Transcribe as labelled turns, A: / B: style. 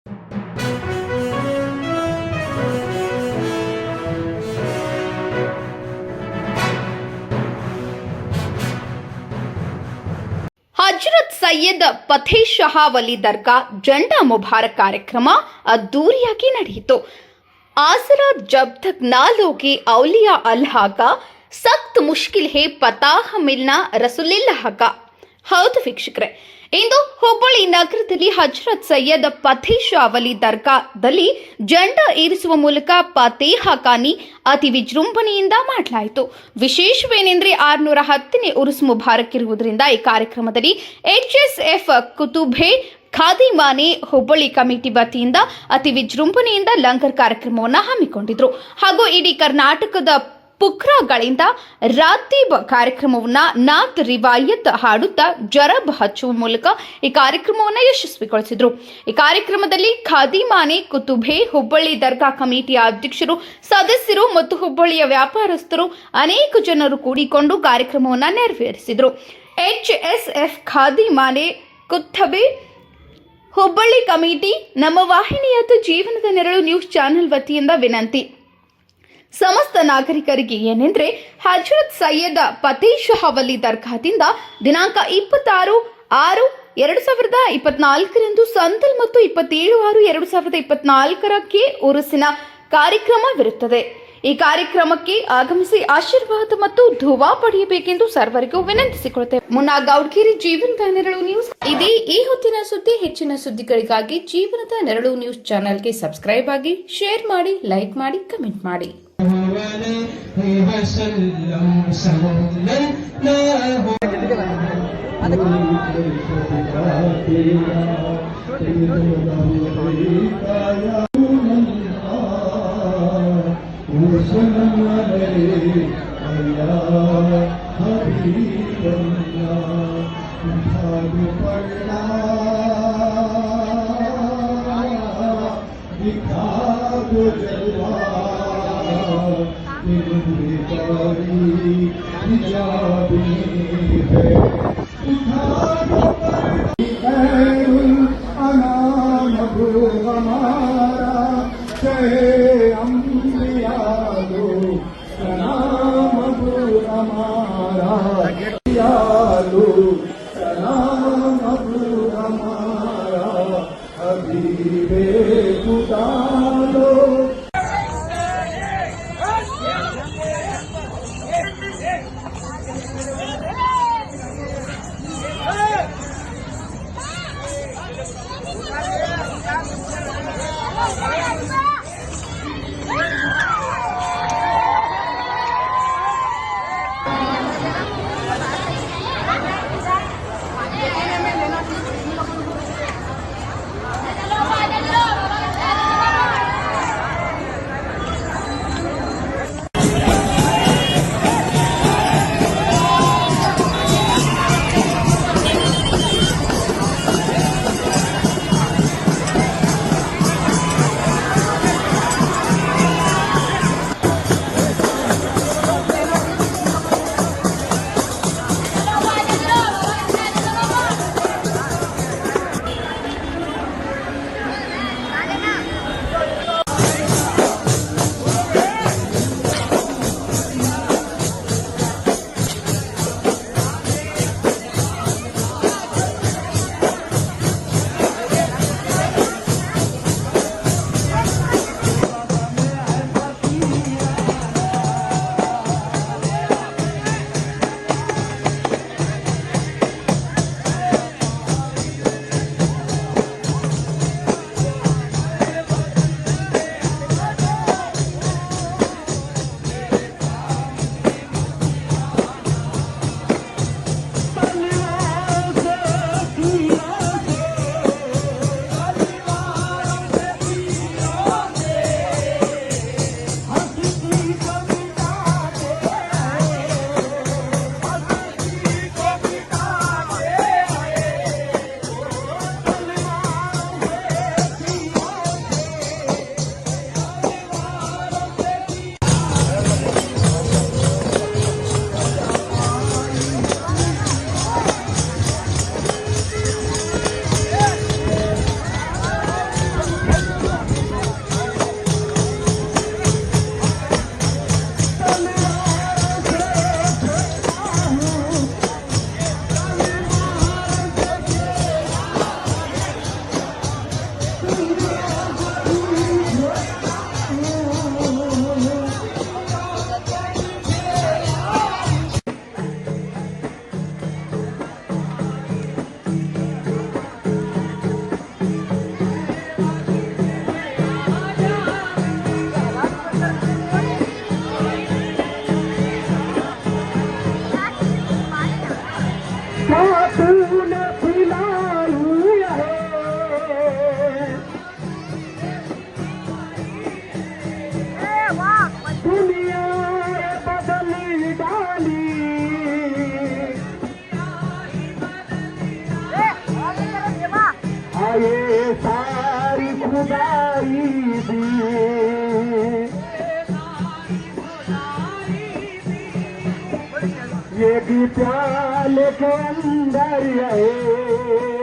A: ಹಜರತ್ ಸೈಯದ್ ಫತೇಹ್ ಶಹ ವಲಿ ದರ್ಗಾ ಜಂಡಾ ಮುಬಾರಕ್ ಕಾರ್ಯಕ್ರಮ ಅದ್ದೂರಿಯಾಗಿ ನಡೆಯಿತು. ಆಸರಾ ಜಬ್ ತಕ್ ನಾ ಲೋಗೆ ಔಲಿಯಾ ಅಲ್ಲಾಹ್ ಕಾ ಸಖ್ತ್ ಮುಷ್ಕಿಲ್ ಹೇ ಪತಾಹ ಮಿಲ್ನಾ ರಸೂಲಿಲ್ಲಾಹ್ ಕಾ. ಹೌದು ವೀಕ್ಷಕರೇ, ಇಂದು ಹುಬ್ಬಳ್ಳಿ ನಗರದಲ್ಲಿ ಹಜರತ್ ಸೈಯದ್ ಫತೇಹ್ ಶಾ ವಲಿ ದರ್ಗಾದಲ್ಲಿ ಜಂಡಾ ಏರಿಸುವ ಮೂಲಕ ಫತೇಹ ಖಾನಿ ಅತಿ ವಿಜೃಂಭಣೆಯಿಂದ ಮಾಡಲಾಯಿತು. ವಿಶೇಷವೇನೆಂದರೆ 610ನೇ ಉರುಸ್ ಮುಬಾರಕ್ ಇರುವುದರಿಂದ ಈ ಕಾರ್ಯಕ್ರಮದಲ್ಲಿ HSF ಕುತುಬೆ ಖಾದಿಮಾನೆ ಹುಬ್ಬಳ್ಳಿ ಕಮಿಟಿ ವತಿಯಿಂದ ಅತಿ ವಿಜೃಂಭಣೆಯಿಂದ ಲಂಗರ್ ಕಾರ್ಯಕ್ರಮವನ್ನು ಹಮ್ಮಿಕೊಂಡಿದ್ರು. ಹಾಗೂ ಇಡೀ ಕರ್ನಾಟಕದ ಪುಕ್ರಾಗಳಿಂದ ರಾತೀಬ್ ಕಾರ್ಯಕ್ರಮವನ್ನು ನಾತ್ ರಿವಾಯತ್ ಹಾಡುತ್ತಾ ಜರಬ್ ಹಚ್ಚುವ ಮೂಲಕ ಈ ಕಾರ್ಯಕ್ರಮವನ್ನು ಯಶಸ್ವಿಗೊಳಿಸಿದರು. ಈ ಕಾರ್ಯಕ್ರಮದಲ್ಲಿ ಖಾದಿಮಾನೆ ಕುತುಬೆ ಹುಬ್ಬಳ್ಳಿ ದರ್ಗಾ ಕಮಿಟಿಯ ಅಧ್ಯಕ್ಷರು, ಸದಸ್ಯರು ಮತ್ತು ಹುಬ್ಬಳ್ಳಿಯ ವ್ಯಾಪಾರಸ್ಥರು ಅನೇಕ ಜನರು ಕೂಡಿಕೊಂಡು ಕಾರ್ಯಕ್ರಮವನ್ನು ನೆರವೇರಿಸಿದರು. HSF ಖಾದಿಮಾನೆ ಕುತುಬೆ ಹುಬ್ಬಳ್ಳಿ ಕಮಿಟಿ, ನಮ್ಮ ವಾಹಿನಿಯಾದ ಜೀವನದ ನೆರಳು ನ್ಯೂಸ್ ಚಾನೆಲ್ ವತಿಯಿಂದ ವಿನಂತಿ. ಸಮಸ್ತ ನಾಗರಿಕರಿಗೆ ಏನೆಂದರೆ, ಹಜರತ್ ಸೈಯದ್ ಫತೇಹ್ ಶಹ ವಲಿ ದರ್ಗಾದಿಂದ ದಿನಾಂಕ 26/6/2024 ಸಂತಲ್ ಮತ್ತು 27/6/2024 ಉರುಸಿನ ಕಾರ್ಯಕ್ರಮವಿರುತ್ತದೆ. ಈ ಕಾರ್ಯಕ್ರಮಕ್ಕೆ ಆಗಮಿಸಿ ಆಶೀರ್ವಾದ ಮತ್ತು ಧುವಾ ಪಡೆಯಬೇಕೆಂದು ಸರ್ವರಿಗೂ ವಿನಂತಿಸಿಕೊಳ್ಳುತ್ತೇವೆ. ಮುನ್ನಾ ಗೌಡ್ಗಿರಿ, ಜೀವನದ ನೆರಳು ನ್ಯೂಸ್. ಇದೇ ಈ ಹೊತ್ತಿನ ಸುದ್ದಿ. ಹೆಚ್ಚಿನ ಸುದ್ದಿಗಳಿಗಾಗಿ ಜೀವನದ ನೆರಳು ನ್ಯೂಸ್ ಚಾನೆಲ್ಗೆ ಸಬ್ಸ್ಕ್ರೈಬ್ ಆಗಿ, ಶೇರ್ ಮಾಡಿ, ಲೈಕ್ ಮಾಡಿ, ಕಮೆಂಟ್ ಮಾಡಿ.
B: तूने खिलाई है दुनिया बदली डाली आए सारी खुदाई दी ये भी प्याले के अंदर है